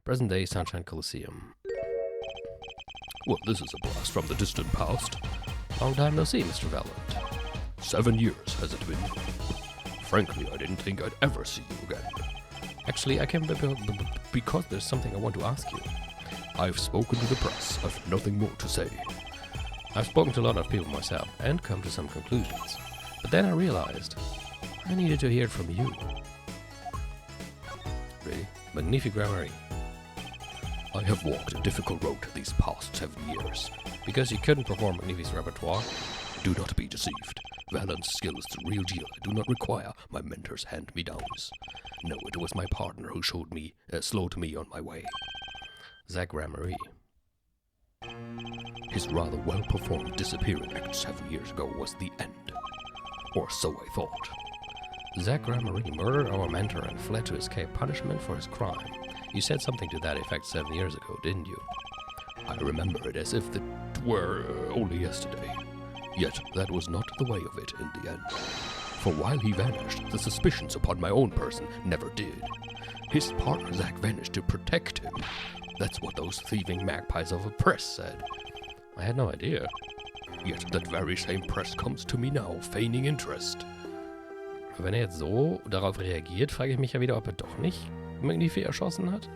Present-day Sunshine Coliseum. Well, this is a blast from the distant past. Long time no see, Mr. Valent. 7 years, has it been? Frankly, I didn't think I'd ever see you again. Actually, I came because there's something I want to ask you. I've spoken to the press. I've nothing more to say. I've spoken to a lot of people myself and come to some conclusions. But then I realized I needed to hear it from you. Really? Magnifi Grammar. I have walked a difficult road these past 7 years. Because you couldn't perform Magnifi's repertoire? Do not be deceived. Valent's skill is the real deal. I do not require my mentor's hand-me-downs. No, it was my partner who slowed me on my way. Zach Grammary. His rather well-performed disappearing act 7 years ago was the end. Or so I thought. Zach Grammary murdered our mentor and fled to escape punishment for his crime. You said something to that effect 7 years ago, didn't you? I remember it as if it were only yesterday. Yet that was not the way of it in the end. For while he vanished, the suspicions upon my own person never did. His partner Zach vanished to protect him. That's what those thieving magpies of a press said. I had no idea. Yet that very same press comes to me now, feigning interest. Wenn er jetzt so darauf reagiert, frage ich mich ja wieder, ob er doch nicht Magnifi erschossen hat.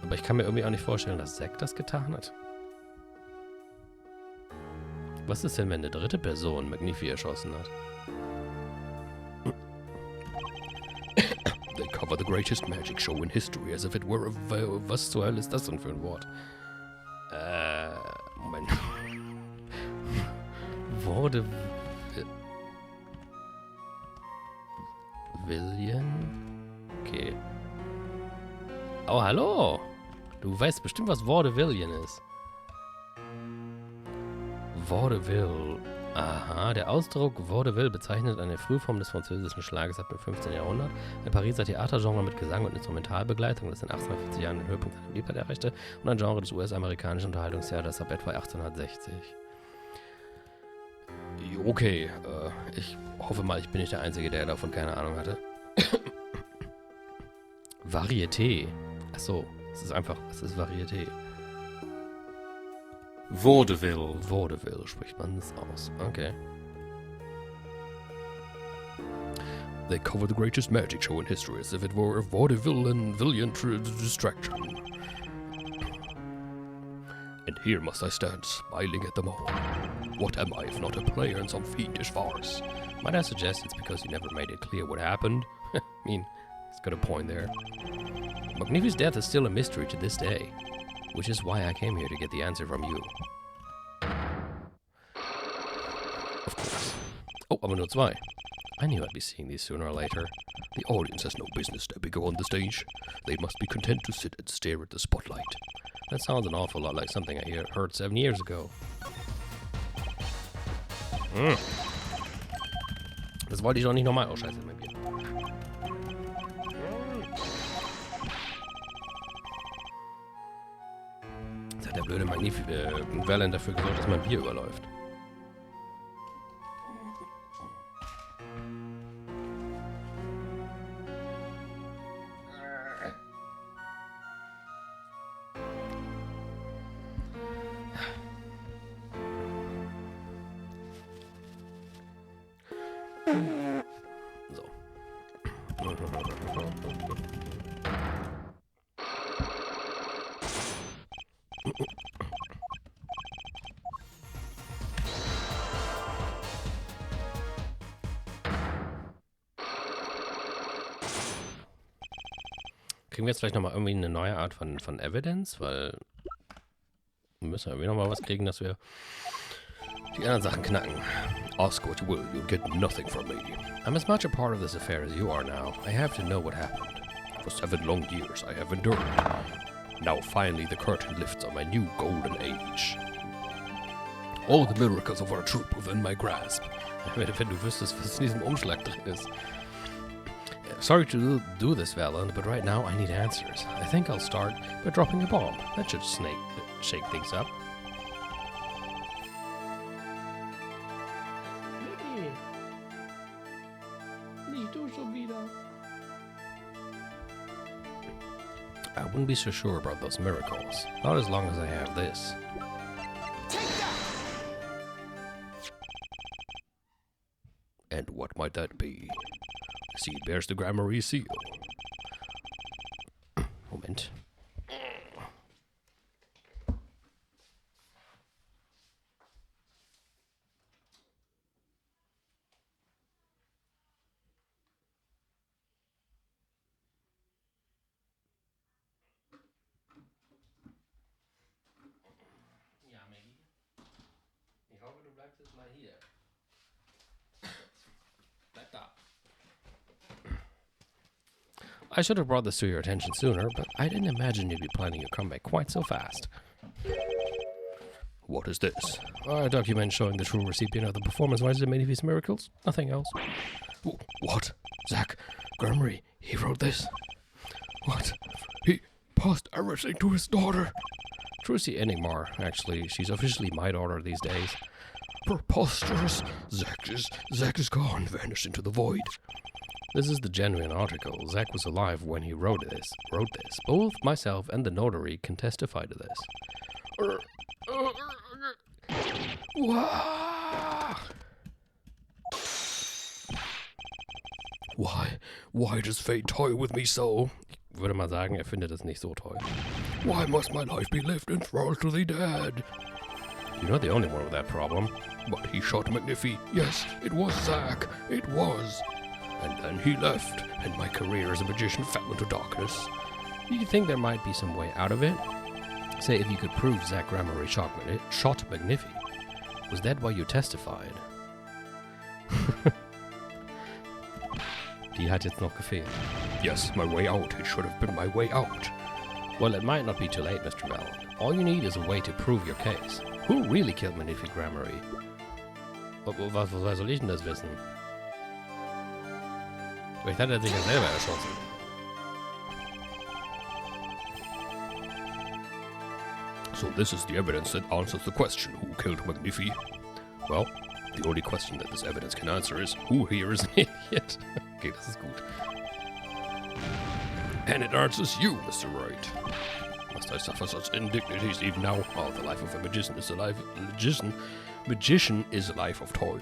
Aber ich kann mir irgendwie auch nicht vorstellen, dass Zack das getan hat. Was ist denn, wenn eine dritte Person Magnifi erschossen hat? They cover the greatest magic show in history as if it were a... Was zur Hölle ist das denn für ein Wort? Moment. Wurde... Villian? Okay. Oh, hallo! Du weißt bestimmt, was Vaudeville ist. Vaudeville. Aha, der Ausdruck Vaudeville bezeichnet eine Frühform des französischen Schlages ab dem 15. Jahrhundert. Ein Pariser Theatergenre mit Gesang und Instrumentalbegleitung, das in 1850 Jahren den Höhepunkt seiner Beliebtheit erreichte, und ein Genre des US-amerikanischen Unterhaltungstheaters ab etwa 1860. Okay, ich hoffe mal, ich bin nicht der Einzige, der davon keine Ahnung hatte. Varieté. Achso, es ist Varieté. Vaudeville. Vaudeville spricht man es aus. Okay. They cover the greatest magic show in history as if it were a vaudeville and villian distraction. And here must I stand, smiling at them all. What am I if not a player in some fiendish farce? Might I suggest it's because you never made it clear what happened? I mean, he's got a point there. Magnifi's death is still a mystery to this day, which is why I came here to get the answer from you. Of course. Oh, aber nur zwei. I knew I'd be seeing these sooner or later. The audience has no business stepping on the stage. They must be content to sit and stare at the spotlight. That sounds an awful lot like something I heard 7 years ago. Das wollte ich doch nicht nochmal. Oh, scheiße, mein Bier. Jetzt hat der blöde Magnifi Valent dafür gesorgt, dass mein Bier überläuft. So. Kriegen wir jetzt vielleicht nochmal irgendwie eine neue Art von Evidence, weil wir müssen irgendwie nochmal was kriegen, dass wir die anderen Sachen knacken. Ask what you will, you'll get nothing from me. I'm as much a part of this affair as you are now. I have to know what happened. For 7 long years I have endured. Now finally the curtain lifts on my new golden age. All the miracles of our troupe within my grasp. Wenn du wüsstest, was in diesem Umschlag drin ist. Sorry to do this, Valent, but right now I need answers. I think I'll start by dropping a bomb. That should shake things up. Nicht du schon wieder. wouldn't be so sure about those miracles. Not as long as I have this. And what might that be? See, it bears the Gramarye seal. Moment. Ja, Maggie. Ich hoffe, du bleibst jetzt mal hier. Bleib da. I should have brought this to your attention sooner, but I didn't imagine you'd be planning your comeback quite so fast. What is this? A document showing the true recipient of the performance rights to Magnifi's miracles. Nothing else. What? Zach Gramarye, he wrote this? What? He passed everything to his daughter? Trucy Enigmar, actually. She's officially my daughter these days. Preposterous. Zach is gone, vanished into the void. This is the genuine article. Zach was alive when he wrote this. Both myself and the notary can testify to this. Why does fate toy with me so? Ich würde mal sagen, er findet es nicht so toll. Why must my life be lived enthralled to the dead? You're not the only one with that problem. But he shot Magnifi. Yes, it was Zach. It was. And then he left, and my career as a magician fell into darkness. Do you think there might be some way out of it? Say, if you could prove Zach Gramarye shot Magnifi. Was that why you testified? Die hat jetzt noch gefehlt. Yes, my way out. It should have been my way out. Well, it might not be too late, Mr. Bell. All you need is a way to prove your case. Who really killed Magnifi Gramarye? Was soll ich denn das wissen? Vielleicht hat er sich ja selber erschossen. So this is the evidence that answers the question, who killed Magnifi? Well, the only question that this evidence can answer is, who here is an idiot? Okay, das ist gut. And it answers you, Mr. Wright. Must I suffer such indignities even now? Oh, the life of a magician is a life... Magician is a life of toil.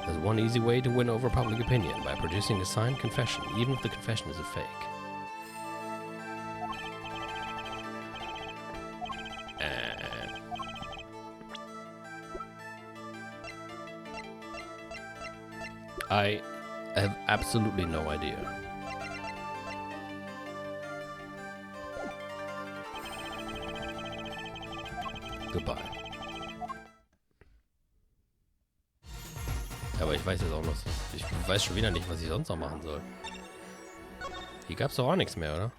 There's one easy way to win over public opinion, by producing a signed confession, even if the confession is a fake. I have absolutely no idea. Goodbye. Aber ich weiß jetzt auch noch, ich weiß schon wieder nicht, was ich sonst noch machen soll. Hier gab's doch auch nichts mehr, oder?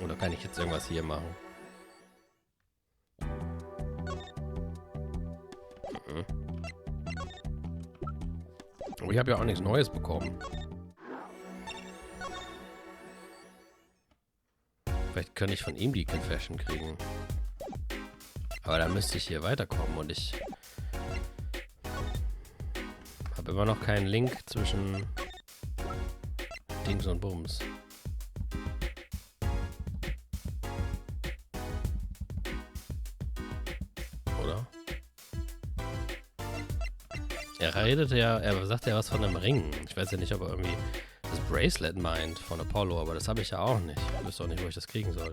Oder kann ich jetzt irgendwas hier machen? Aber ich habe ja auch nichts Neues bekommen. Vielleicht kann ich von ihm die Confession kriegen. Aber dann müsste ich hier weiterkommen und ich habe immer noch keinen Link zwischen Dings und Bums. Oder? Er sagte ja was von einem Ring. Ich weiß ja nicht, ob er irgendwie das Bracelet meint von Apollo, aber das habe ich ja auch nicht. Ich wüsste auch nicht, wo ich das kriegen soll.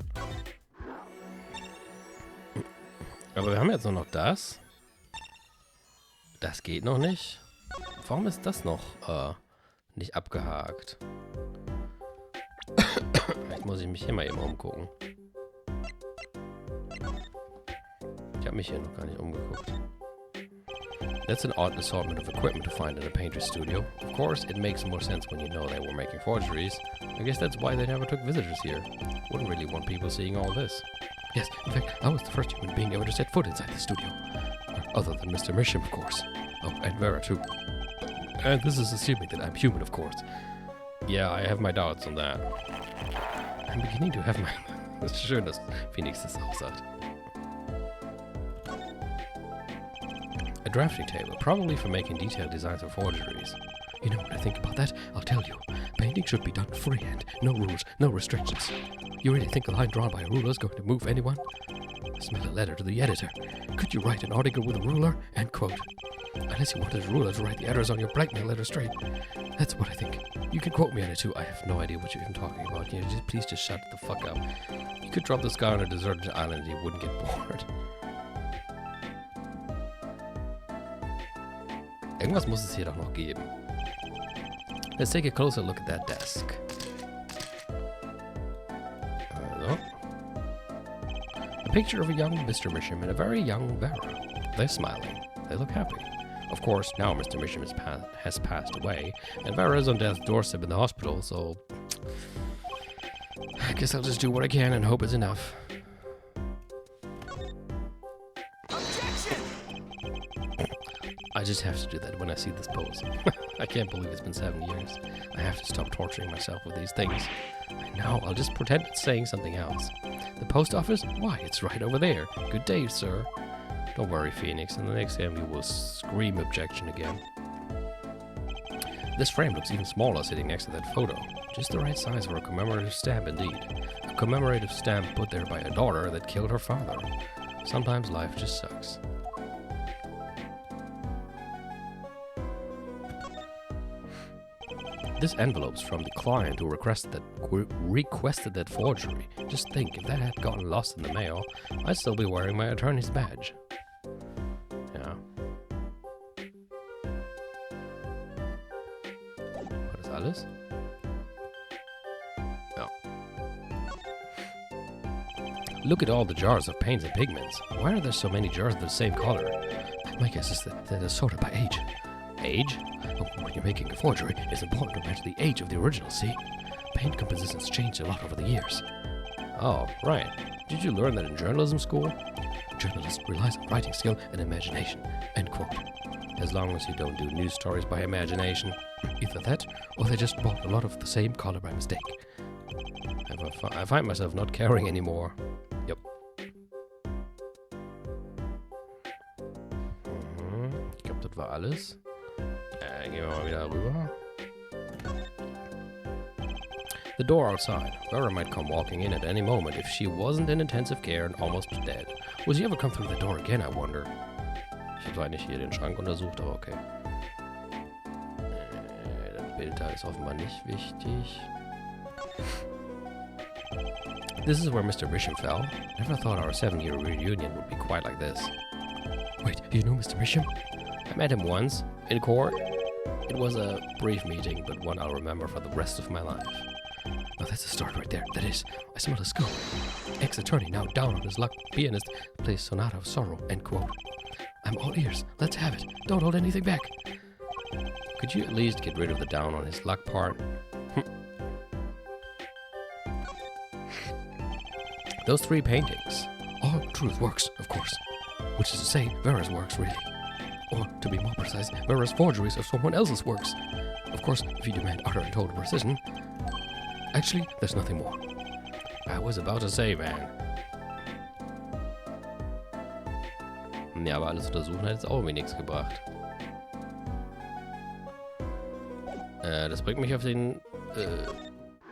Aber wir haben jetzt nur noch das. Das geht noch nicht. Warum ist das noch nicht abgehakt? Vielleicht muss ich mich hier mal eben umgucken. Ich habe mich hier noch gar nicht umgeguckt. That's an odd assortment of equipment to find in a painter's studio. Of course, it makes more sense when you know they were making forgeries. I guess that's why they never took visitors here. Wouldn't really want people seeing all this. Yes, in fact, I was the first human being ever to set foot inside the studio. Other than Mr. Misham, of course. Oh, and Vera, too. And this is assuming that I'm human, of course. Yeah, I have my doubts on that. I'm beginning to have my... Es ist schön, dass Phoenix das auch sagt. I drafting table, probably for making detailed designs of forgeries. You know what I think about that? I'll tell you. Painting should be done freehand. No rules, no restrictions. You really think a line drawn by a ruler is going to move anyone? I smell a letter to the editor. Could you write an article with a ruler? End quote. Unless you wanted a ruler to write the address on your blackmail letter straight. That's what I think. You can quote me on it too. I have no idea what you're even talking about. Please just shut the fuck up. You could drop this guy on a deserted island and he wouldn't get bored. Irgendwas muss es hier doch noch geben. Let's take a closer look at that desk. Also. A picture of a young Mr. Misham and a very young Vera. They're smiling. They look happy. Of course, now Mr. Misham has passed away, and Vera is on death's doorstep in the hospital, so I guess I'll just do what I can and hope it's enough. I just have to do that when I see this pose. I can't believe it's been 7 years. I have to stop torturing myself with these things. Now I'll just pretend it's saying something else. The post office? Why, it's right over there. Good day, sir. Don't worry, Phoenix. In the next game you will scream objection again. This frame looks even smaller sitting next to that photo. Just the right size for a commemorative stamp indeed. A commemorative stamp put there by a daughter that killed her father. Sometimes life just sucks. This envelope's from the client who requested that forgery. Just think, if that had gotten lost in the mail, I'd still be wearing my attorney's badge. Ja. War das alles? Ja. Look at all the jars of paints and pigments. Why are there so many jars of the same color? My guess is that they're sorted by age. Age? When you're making a forgery, it's important to match the age of the original, see? Paint compositions changed a lot over the years. Oh, right. Did you learn that in journalism school? A journalist relies on writing skill and imagination. End quote. As long as you don't do news stories by imagination. Either that, or they just bought a lot of the same color by mistake. I find myself not caring anymore. Yep. Ich glaube, das war alles. Gehen wir mal wieder rüber. The door outside. Vera might come walking in at any moment if she wasn't in intensive care and almost dead. Will she ever come through the door again, I wonder? Ich habe zwar nicht hier den Schrank untersucht, aber okay. Das Bild da ist offenbar nicht wichtig. This is where Mr. Misham fell. Never thought our 7-year reunion would be quite like this. Wait, you know Mr. Misham? I met him once, in court. It was a brief meeting, but one I'll remember for the rest of my life. Oh, that's a start right there. That is, I smell a scoop. Ex-attorney now down on his luck. Pianist plays Sonata of Sorrow. End quote. I'm all ears. Let's have it. Don't hold anything back. Could you at least get rid of the down on his luck part? Those 3 paintings. All truth works, of course. Which is to say, Vera's works, really. Or, to be more precise, Vera's forgeries of someone else's works. Of course, if you demand utter and total precision. Actually, there's nothing more. I was about to say, man. Ja, aber alles untersuchen hat jetzt auch irgendwie nichts gebracht. Das bringt mich auf den...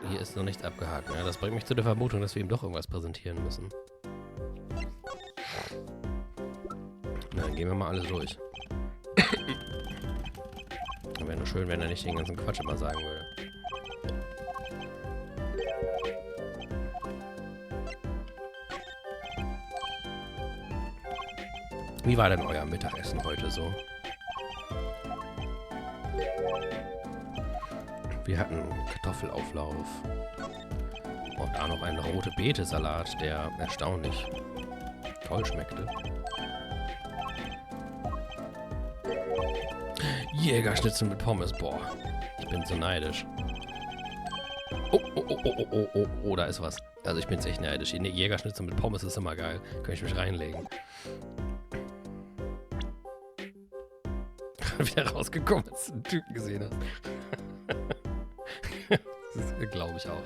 hier ist noch nichts abgehakt. Ja, das bringt mich zu der Vermutung, dass wir ihm doch irgendwas präsentieren müssen. Na, dann gehen wir mal alles durch. Wäre nur schön, wenn er nicht den ganzen Quatsch immer sagen würde. Wie war denn euer Mittagessen heute so? Wir hatten Kartoffelauflauf und auch noch einen rote Beete-Salat, der erstaunlich toll schmeckte. Jägerschnitzel mit Pommes, boah. Ich bin so neidisch. Oh, da ist was. Also ich bin echt neidisch. Jägerschnitzel mit Pommes ist immer geil. Kann ich mich reinlegen. Wieder rausgekommen, als du einen Typen gesehen hast. Das glaube ich auch.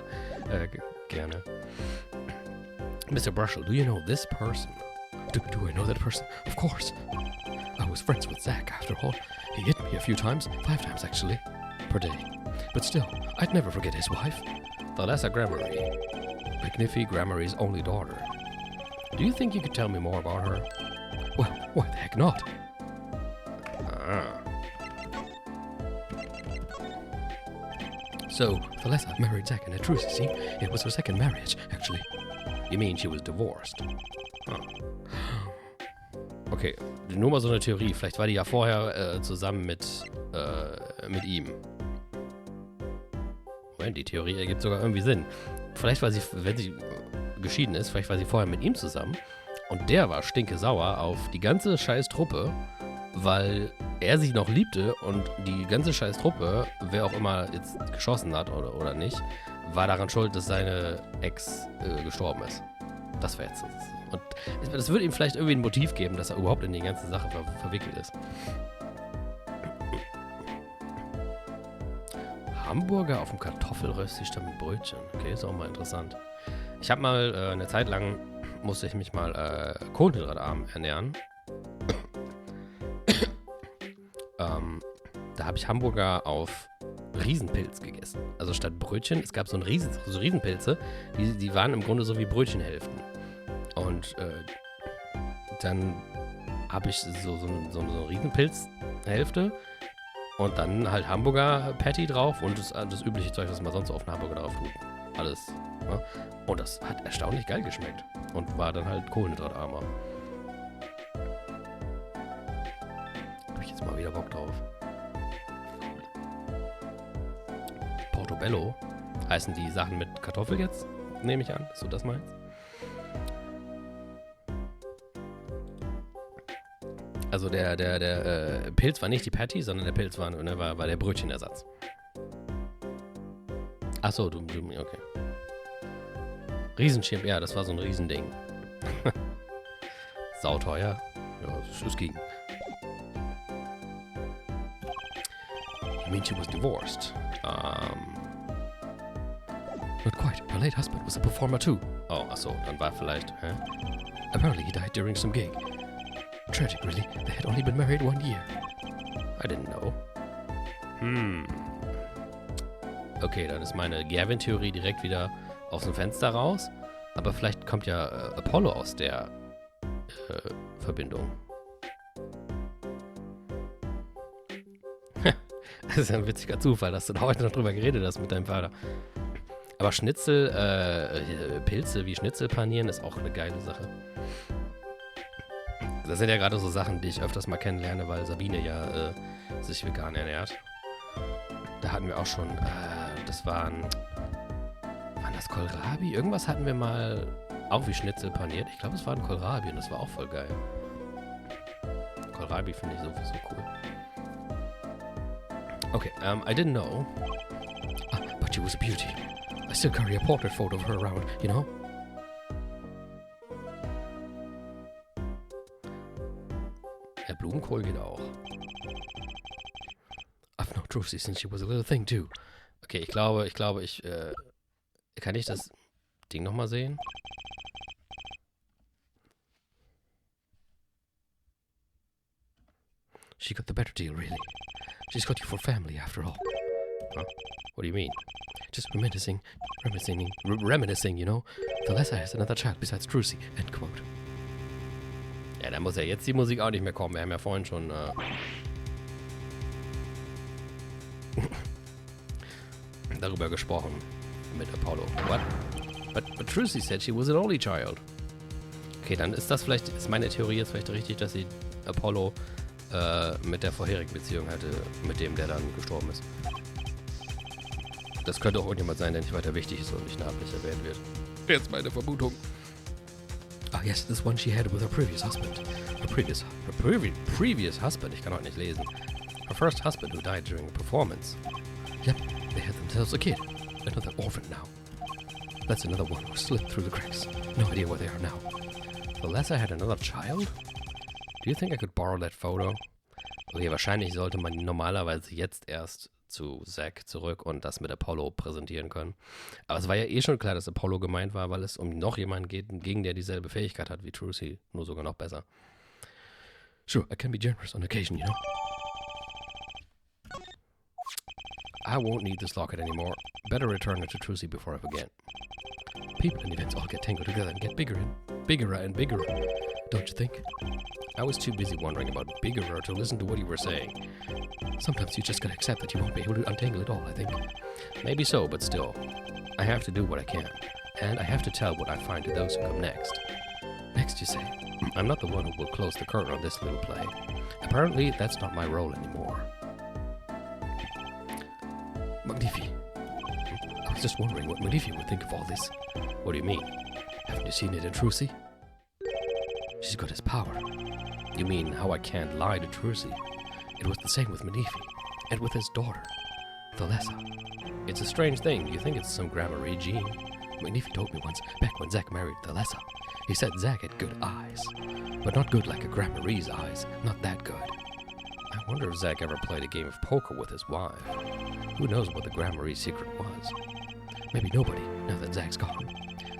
Gerne. Mr. Brushel, do you know this person? Do I know that person? Of course. I was friends with Zach, after all. He hit me a few times, 5 times actually, per day. But still, I'd never forget his wife. Thalassa Gramarye. Magnifi, Gramarye's only daughter. Do you think you could tell me more about her? Well, why the heck not? Ah. So, Thalassa married Zach and Trucy, see? It was her second marriage, actually. You mean she was divorced? Ah. Okay, nur mal so eine Theorie. Vielleicht war die ja vorher zusammen mit ihm. Moment, die Theorie ergibt sogar irgendwie Sinn. Vielleicht war sie, wenn sie geschieden ist, vielleicht war sie vorher mit ihm zusammen und der war stinkesauer auf die ganze scheiß Truppe, weil er sie noch liebte und die ganze scheiß Truppe, wer auch immer jetzt geschossen hat oder nicht, war daran schuld, dass seine Ex gestorben ist. Das wäre jetzt so. Und das würde ihm vielleicht irgendwie ein Motiv geben, dass er überhaupt in die ganze Sache verwickelt ist. Hamburger auf dem Kartoffelrösti statt mit Brötchen. Okay, ist auch mal interessant. Ich habe mal eine Zeit lang, musste ich mich mal kohlenhydratarm ernähren. Da habe ich Hamburger auf Riesenpilz gegessen. Also statt Brötchen, es gab so Riesenpilze, die waren im Grunde so wie Brötchenhälften. Und dann habe ich so eine Riesenpilzhälfte und dann halt Hamburger Patty drauf und das übliche Zeug, was man sonst auf einen Hamburger drauf tut. Alles. Ja? Und das hat erstaunlich geil geschmeckt und war dann halt kohlenhydratarmer. Habe ich jetzt mal wieder Bock drauf. Portobello heißen die Sachen mit Kartoffel jetzt, nehme ich an, dass du das meinst. Also der Pilz war nicht die Patty, sondern der Pilz war der Brötchenersatz. Achso, du, okay. Riesenschirm, ja, das war so ein Riesending. Sauteuer. Ja, es ging. You mean she was divorced? Not quite. Her late husband was a performer too. Oh, achso, dann war vielleicht, Apparently he died during some gig. Tragic, really. They had only been married 1 year. I didn't know. Okay, dann ist meine Gavin-Theorie direkt wieder aus dem Fenster raus. Aber vielleicht kommt ja Apollo aus der Verbindung. Das ist ja ein witziger Zufall, dass du da heute noch drüber geredet hast mit deinem Vater. Aber Pilze wie Schnitzel panieren ist auch eine geile Sache. Das sind ja gerade so Sachen, die ich öfters mal kennenlerne, weil Sabine ja sich vegan ernährt. Da hatten wir auch schon, waren das Kohlrabi? Irgendwas hatten wir mal auch wie Schnitzel paniert. Ich glaube, es war ein Kohlrabi und das war auch voll geil. Kohlrabi finde ich sowieso cool. Okay, I didn't know. But she was a beauty. I still carry a portrait photo of her around, you know? Der Blumenkohl geht auch. I've known Trucy since she was a little thing too. Okay, ich glaube, kann ich das Ding nochmal sehen? She got the better deal, really. She's got you for family, after all. Huh? What do you mean? Just reminiscing, you know? Thalassa has another child besides Trucy, end quote. Ja, da muss ja jetzt die Musik auch nicht mehr kommen. Wir haben ja vorhin schon darüber gesprochen mit Apollo. What? But Trucy said she was an only child. Okay, dann ist meine Theorie jetzt vielleicht richtig, dass sie Apollo mit der vorherigen Beziehung hatte, mit dem, der dann gestorben ist. Das könnte auch irgendjemand sein, der nicht weiter wichtig ist und nicht namentlich erwähnt wird. Jetzt meine Vermutung. Ah, yes, this one she had with her previous husband. Her previous husband? Ich kann heute nicht lesen. Her first husband who died during a performance. Yep, they had themselves a kid. Another orphan now. That's another one who slipped through the cracks. No idea where they are now. Thalassa had another child? Do you think I could borrow that photo? Okay, wahrscheinlich sollte man normalerweise jetzt erst zu Zack zurück und das mit Apollo präsentieren können. Aber es war ja eh schon klar, dass Apollo gemeint war, weil es um noch jemanden geht, gegen der dieselbe Fähigkeit hat wie Trucy, nur sogar noch besser. Sure, I can be generous on occasion, you know. I won't need this locket anymore. Better return it to Trucy before I forget. People and events all get tangled together and get bigger and bigger, don't you think? I was too busy wondering about bigger to listen to what you were saying. Sometimes you just gotta accept that you won't be able to untangle it all, I think. Maybe so, but still. I have to do what I can. And I have to tell what I find to those who come next. Next, you say? I'm not the one who will close the curtain on this little play. Apparently, that's not my role anymore. Magnifi. I was just wondering what Magnifi would think of all this. What do you mean? Haven't you seen it in Trucy? She's got his power. You mean how I can't lie to Trucy? It was the same with Magnifi, and with his daughter, Thalessa. It's a strange thing. You think it's some grammar gene? Magnifi told me once, back when Zack married Thalessa. He said Zack had good eyes, but not good like a Grammarie's eyes. Not that good. I wonder if Zack ever played a game of poker with his wife. Who knows what the Grammarie secret was? Maybe nobody, now that Zack's gone.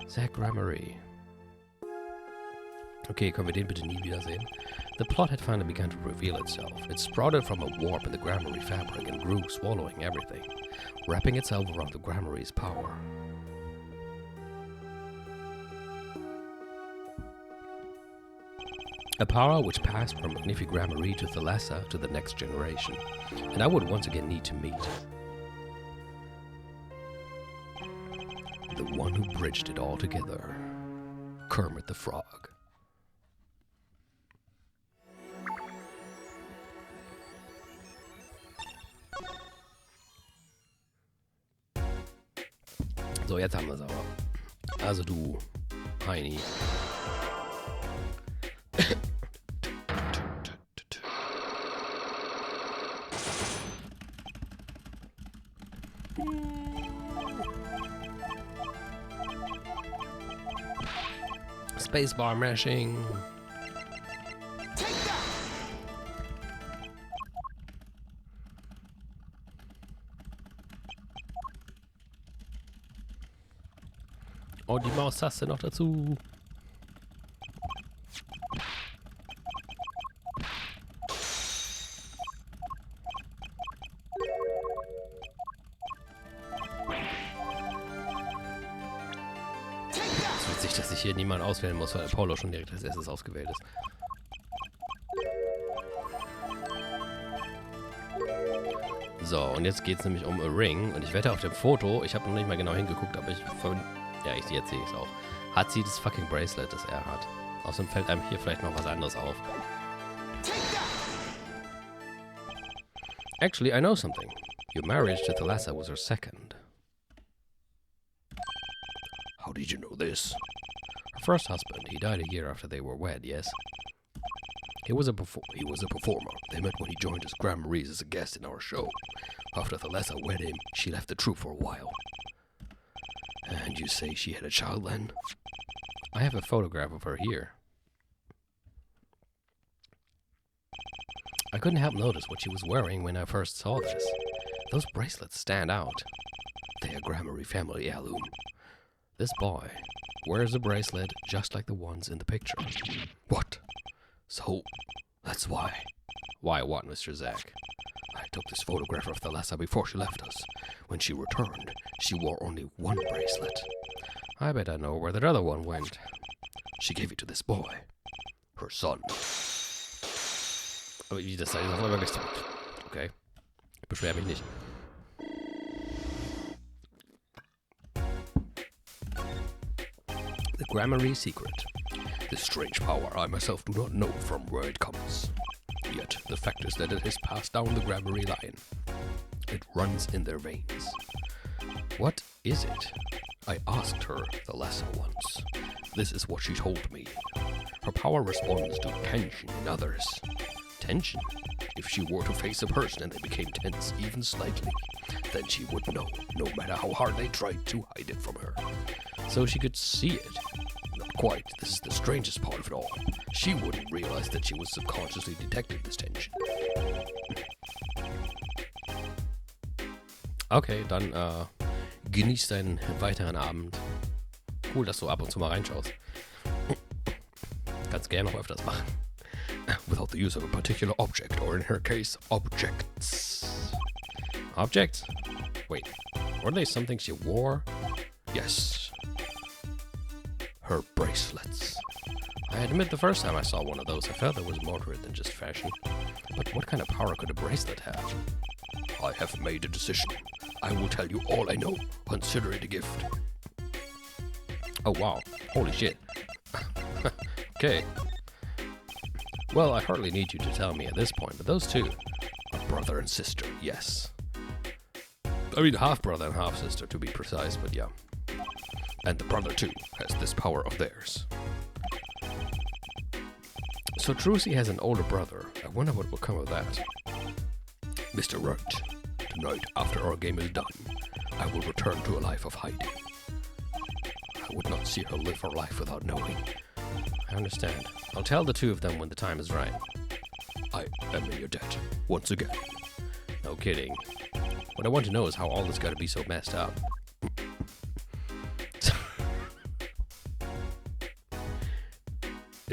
Zack Grammarie. Okay, können wir den bitte nie wiedersehen? The plot had finally begun to reveal itself. It sprouted from a warp in the Grammarie fabric and grew, swallowing everything, wrapping itself around the Grammarie's power. A power which passed from Magnifi Grammarie to Thalessa to the next generation, and I would once again need to meet the one who bridged it all together, Kermit the Frog. So, jetzt haben wir es aber. Also du, Heini. Spacebar mashing. Und die Maustaste noch dazu. Es ist witzig, dass ich hier niemand auswählen muss, weil Apollo schon direkt als erstes ausgewählt ist. So, und jetzt geht es nämlich um a Ring. Und ich wette auf dem Foto, ich habe noch nicht mal genau hingeguckt, aber jetzt sehe ich es auch. Hat sie das fucking Bracelet, das er hat. Außerdem fällt einem hier vielleicht noch was anderes auf. Actually, I know something. Your marriage to Thalessa was her second. How did you know this? Her first husband, he died a year after they were wed, yes? He was a performer. They met when he joined us Grammarie's as a guest in our show. After Thalessa wed him, she left the troupe for a while. And you say she had a child then? I have a photograph of her here. I couldn't help notice what she was wearing when I first saw this. Those bracelets stand out. They're a Grammarie family heirloom. This boy wears a bracelet just like the ones in the picture. What? So, that's why. Why what, Mr. Zack? I took this photograph of Thalessa before she left us. When she returned, she wore only one bracelet. I bet I know where that other one went. She gave it to this boy, her son. Aber wie das sei, ist auf einmal gesagt. Okay. Ich beschwere mich nicht. The Grammarie secret. This strange power I myself do not know from where it comes. Yet the fact is that it has passed down the Grammarie line. It runs in their veins. What is it? I asked her Thalessa once. This is what she told me. Her power responds to tension in others. Tension? If she were to face a person and they became tense even slightly, then she would know, no matter how hard they tried to hide it from her. So she could see it? Not quite. This is the strangest part of it all. She wouldn't realize that she was subconsciously detecting this tension. Okay, dann genieß deinen weiteren Abend. Cool, dass du ab und zu mal reinschaust. Kannst gerne noch öfters machen. without the use of a particular object, or in her case, objects. Objects? Wait, were they something she wore? Yes. Her bracelets. I admit the first time I saw one of those, I felt there was more to it than just fashion. But what kind of power could a bracelet have? I have made a decision. I will tell you all I know. Consider it a gift. Oh wow, holy shit. Okay. Well, I hardly need you to tell me at this point, but those two A brother and sister, yes. I mean, half brother and half sister to be precise, but yeah. And the brother too has this power of theirs. So Trucy has an older brother. I wonder what will come of that. Mr. Wright, tonight after our game is done, I will return to a life of hiding. I would not see her live her life without knowing. I understand. I'll tell the two of them when the time is right. I am in your debt, once again. No kidding. What I want to know is how all this got to be so messed up.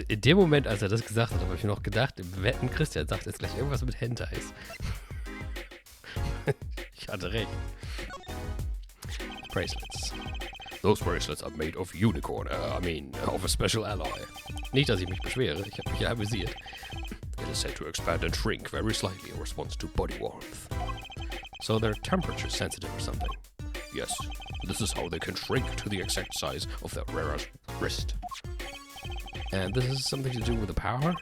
In dem Moment, als das gesagt hat, habe ich mir noch gedacht, im Wetten, Christian sagt jetzt gleich irgendwas mit Hentais. Ich hatte recht. Bracelets. Those bracelets are made of unicorn, of a special alloy. Nicht, dass ich mich beschwere, ich habe mich ja amüsiert. It is said to expand and shrink very slightly in response to body warmth. So they're temperature sensitive or something. Yes, this is how they can shrink to the exact size of their wearer's wrist. And this is something to do with the power?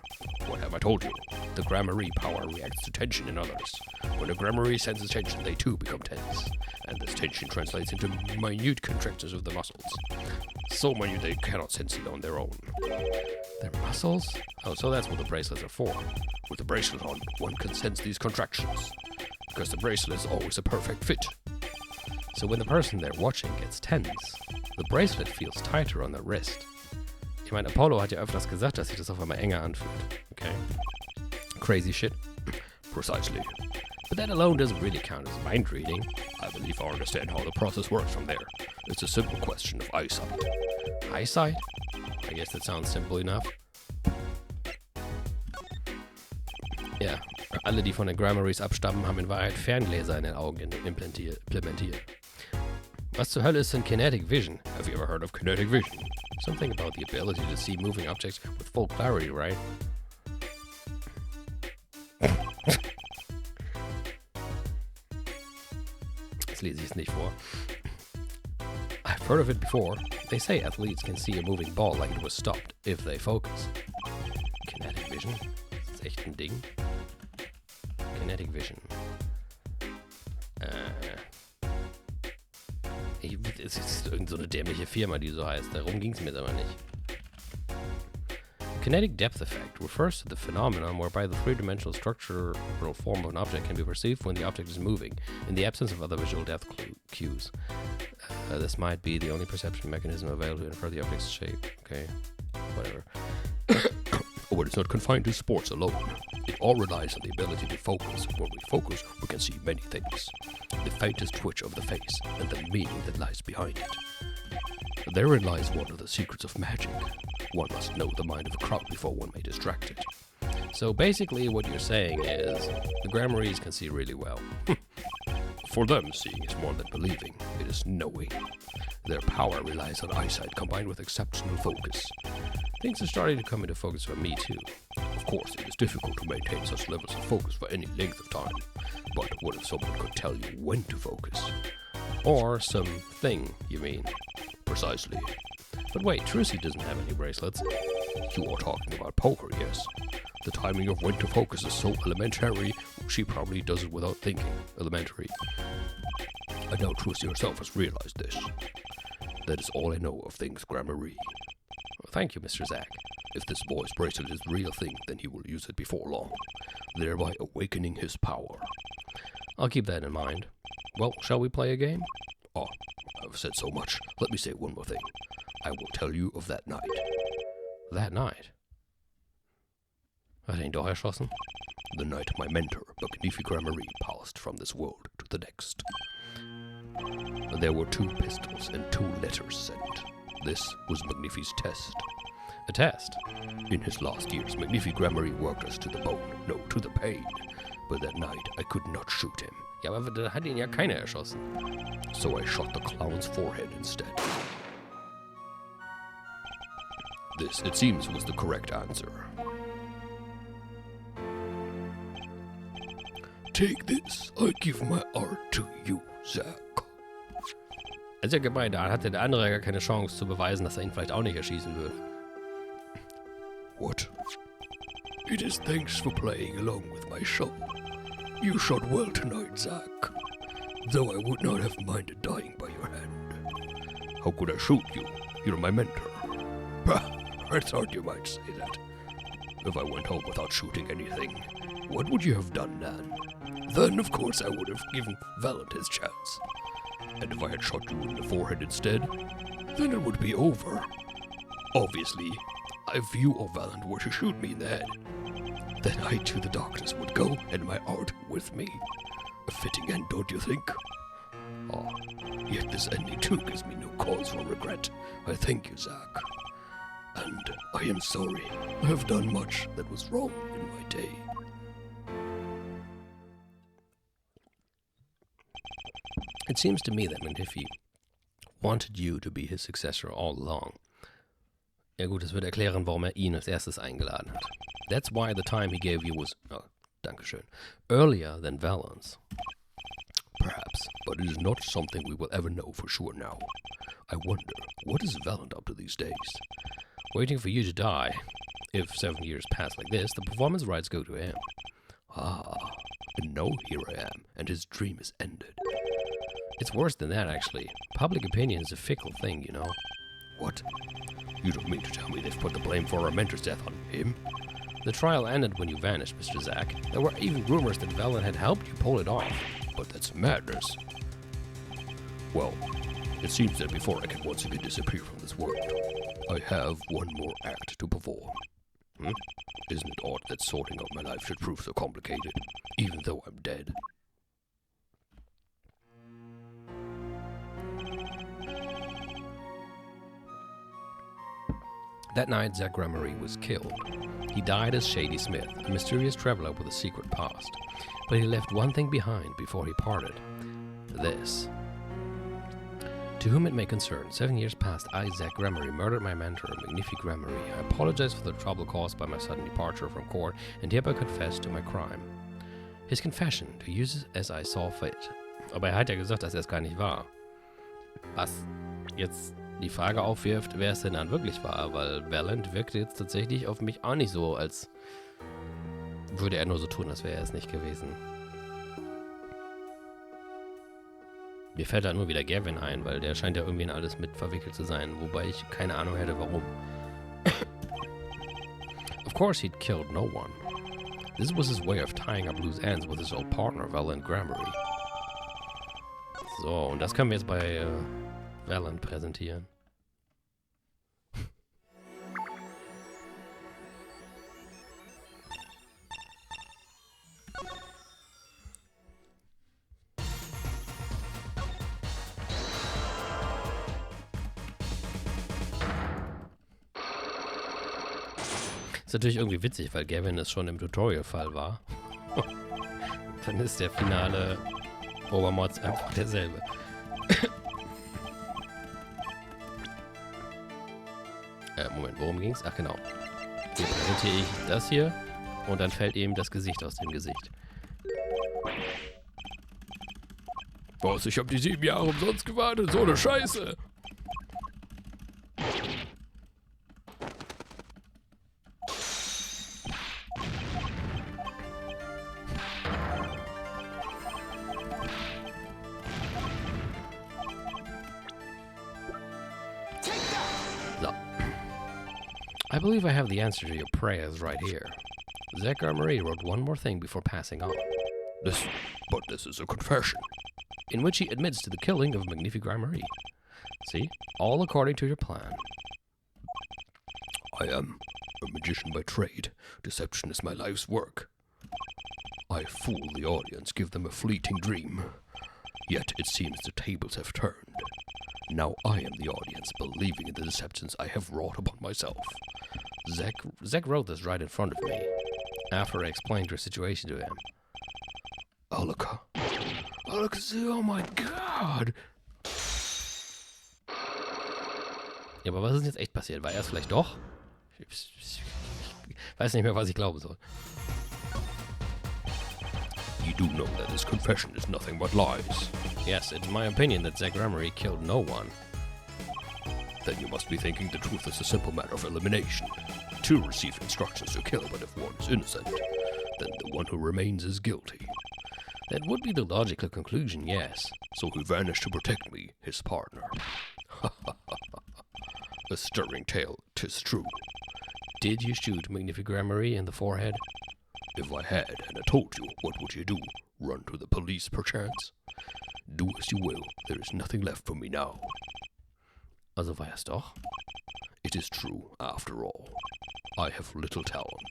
What have I told you? The Gramarye power reacts to tension in others. When a Gramarye senses tension, they too become tense. And this tension translates into minute contractions of the muscles. So minute they cannot sense it on their own. Their muscles? Oh, so that's what the bracelets are for. With the bracelet on, one can sense these contractions. Because the bracelet is always a perfect fit. So when the person they're watching gets tense, the bracelet feels tighter on their wrist. Ich meine, Apollo hat ja öfters gesagt, dass sich das auf einmal enger anfühlt. Okay. Crazy shit. Precisely. But that alone doesn't really count as mind reading. I believe I understand how the process works from there. It's a simple question of eyesight. Eyesight? I guess that sounds simple enough. Ja, alle, die von den Gramaryes abstammen, haben in Wahrheit Ferngläser in den Augen implementiert. Was zur Hölle ist denn Kinetic Vision? Have you ever heard of kinetic vision? Something about the ability to see moving objects with full clarity, right? Jetzt lese ich es nicht vor. I've heard of it before. They say athletes can see a moving ball like it was stopped if they focus. Kinetic Vision? Ist das echt ein Ding? Kinetic Vision. Es ist irgend so eine dämliche Firma, die so heißt. Darum ging es mir jetzt aber nicht. Kinetic depth effect refers to the phenomenon whereby the three-dimensional structural form of an object can be perceived when the object is moving, in the absence of other visual depth cues. This might be the only perception mechanism available to infer the object's shape. Okay, whatever. But it's not confined to sports alone. It all relies on the ability to focus. When we focus, we can see many things. The faintest twitch of the face and the meaning that lies behind it. Therein lies one of the secrets of magic. One must know the mind of a crowd before one may distract it. So basically what you're saying is the Gramaryes can see really well. For them, seeing is more than believing. It is knowing. Their power relies on eyesight combined with exceptional focus. Things are starting to come into focus for me too. Of course, it is difficult to maintain such levels of focus for any length of time. But what if someone could tell you when to focus? Or something, you mean? Precisely. But wait, Trucy doesn't have any bracelets. You are talking about poker, yes. The timing of when to focus is so elementary, she probably does it without thinking. Elementary. I doubt Trucy herself has realized this. That is all I know of things Gramarye. Well, thank you, Mr. Zack. If this boy's bracelet is the real thing, then he will use it before long, thereby awakening his power. I'll keep that in mind. Well, shall we play a game? Oh, I've said so much. Let me say one more thing. I will tell you of that night. That night? Hat er ihn doch erschossen? The night my mentor, Magnifi passed from this world to the next. There were 2 pistols and 2 letters sent. This was Magnifi's test. A test. In his last years, Magnifi Grammary worked us to the bone, no, to the pain. But that night, I could not shoot him. Ja, aber da hat ihn ja keiner erschossen. So I shot the clown's forehead instead. This, it seems, was the correct answer. Take this. I give my art to you, Zack. Also ja gemeint, da hatte der andere gar keine Chance zu beweisen, dass er ihn vielleicht auch nicht erschießen würde. What? It is thanks for playing along with my show. You shot well tonight, Zack. Though I would not have minded dying by your hand. How could I shoot you? You're my mentor. I thought you might say that. If I went home without shooting anything, what would you have done then? Then, of course, I would have given Valent his chance. And if I had shot you in the forehead instead, then it would be over. Obviously, if you or Valent were to shoot me in the head, then I to the darkness would go, and my art with me. A fitting end, don't you think? Ah, yet this ending too gives me no cause for regret. I thank you, Zack. And I am sorry. I have done much that was wrong in my day. It seems to me that Magnifi wanted you to be his successor all along. Ja gut, das würde erklären, warum er ihn als erstes eingeladen hat. That's why the time he gave you was, oh, dankeschön, earlier than Valent's. Perhaps, but it is not something we will ever know for sure now. I wonder, what is Valent up to these days? Waiting for you to die. If 7 years pass like this, the performance rights go to him. Ah, and now here I am, and his dream is ended. It's worse than that, actually. Public opinion is a fickle thing, you know. What? You don't mean to tell me they've put the blame for our mentor's death on him? The trial ended when you vanished, Mr. Zack. There were even rumors that Valent had helped you pull it off. But that's madness. Well, it seems that before I can once again disappear from this world, I have one more act to perform. Isn't it odd that sorting out my life should prove so complicated, even though I'm dead? That night, Zack Grammary was killed. He died as Shady Smith, a mysterious traveler with a secret past. But he left one thing behind before he parted. This. To whom it may concern, 7 years past, I, Zack Grammary, murdered my mentor, Magnifi Grammary. I apologize for the trouble caused by my sudden departure from court and hereby confess to my crime. His confession, to use it as I saw fit. Aber er hat ja gesagt, dass er es gar nicht war. Was jetzt die Frage aufwirft, wer es denn dann wirklich war, weil Valent wirkte jetzt tatsächlich auf mich auch nicht so, als würde er nur so tun, als wäre er es nicht gewesen. Mir fällt da nur wieder Gavin ein, weil der scheint ja irgendwie in alles mit verwickelt zu sein, wobei ich keine Ahnung hätte, warum. Of course he'd killed no one. This was his way of tying up loose ends with his old partner, Valent Grammary. So, und das können wir jetzt bei Valent präsentieren. Ist natürlich irgendwie witzig, weil Gavin es schon im Tutorial-Fall war. Dann ist der finale Obermods einfach derselbe. Moment, worum ging's? Ach genau. Hier präsentiere ich das hier und dann fällt eben das Gesicht aus dem Gesicht. Was? Ich hab die 7 Jahre umsonst gewartet, so eine Scheiße! I believe I have the answer to your prayers right here. Zack Grammary wrote one more thing before passing on. But this is a confession. In which he admits to the killing of Magnifi Grammary. See? All according to your plan. I am a magician by trade. Deception is my life's work. I fool the audience, give them a fleeting dream. Yet it seems the tables have turned. Now I am the audience, believing in the deceptions I have wrought upon myself. Zach wrote this right in front of me, after I explained her situation to him. Alaka, oh my God! Ja, aber was ist denn jetzt echt passiert? War er es vielleicht doch? Ich weiß nicht mehr, was ich glauben soll. You do know that this confession is nothing but lies. Yes, it's my opinion that Zach Gramery killed no one. Then you must be thinking the truth is a simple matter of elimination. Two received instructions to kill, but if one is innocent, then the one who remains is guilty. That would be the logical conclusion, yes. So he vanished to protect me, his partner. A stirring tale, 'tis true. Did you shoot Magnifi Gramery in the forehead? If I had, and I told you, what would you do? Run to the police, perchance? Do as you will, there is nothing left for me now. Also war es doch? It is true, after all. I have little talent.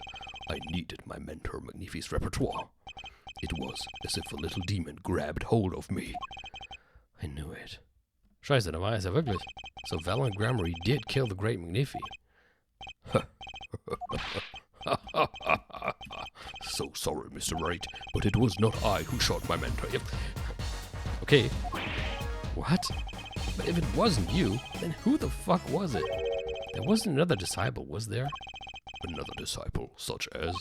I needed my mentor Magnifi's repertoire. It was as if a little demon grabbed hold of me. I knew it. Scheiße, da war es ja wirklich. So Valiant Gramery did kill the great Magnifi. So sorry, Mr. Wright, but it was not I who shot my mentor. Okay. What? But if it wasn't you, then who the fuck was it? There wasn't another disciple, was there? Another disciple, such as?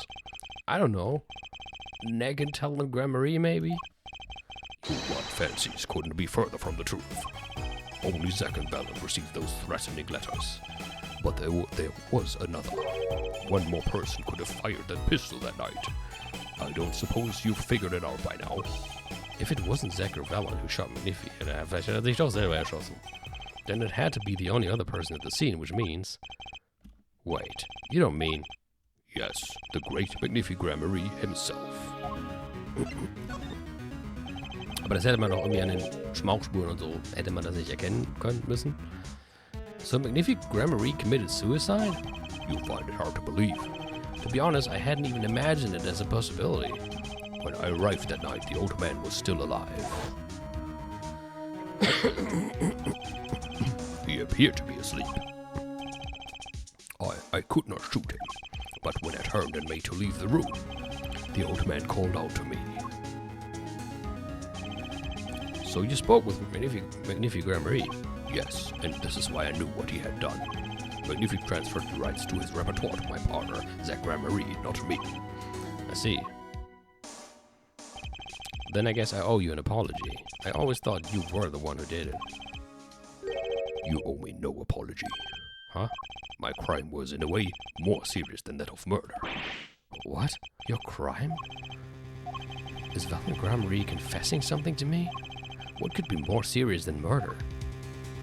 I don't know. Neg and Talon Gramery, maybe? Your wild fancies couldn't be further from the truth. Only Zack and Valen received those threatening letters. But there was another. One more person could have fired that pistol that night. I don't suppose you've figured it out by now. If it wasn't Zack or Valen who shot Magnifi, vielleicht hat er sich doch selber erschossen. Then it had to be the only other person at the scene, which means... Wait, you don't mean... Yes, the great Magnifi Gramery himself. Aber das hätte man doch irgendwie an den Schmauchspuren und so, hätte man das nicht erkennen können müssen. So Magnifi Gramery committed suicide? You'll find it hard to believe. To be honest, I hadn't even imagined it as a possibility. When I arrived that night, the old man was still alive. He appeared to be asleep. I could not shoot him, but when I turned and made to leave the room, the old man called out to me. So you spoke with Magnifi Gramery? Yes, and this is why I knew what he had done. Magnifi transferred the rights to his repertoire to my partner, Zack Gramery, not me. I see. Then I guess I owe you an apology. I always thought you were the one who did it. You owe me no apology. Huh? My crime was, in a way, more serious than that of murder. What? Your crime? Is Valiant Gramery confessing something to me? What could be more serious than murder?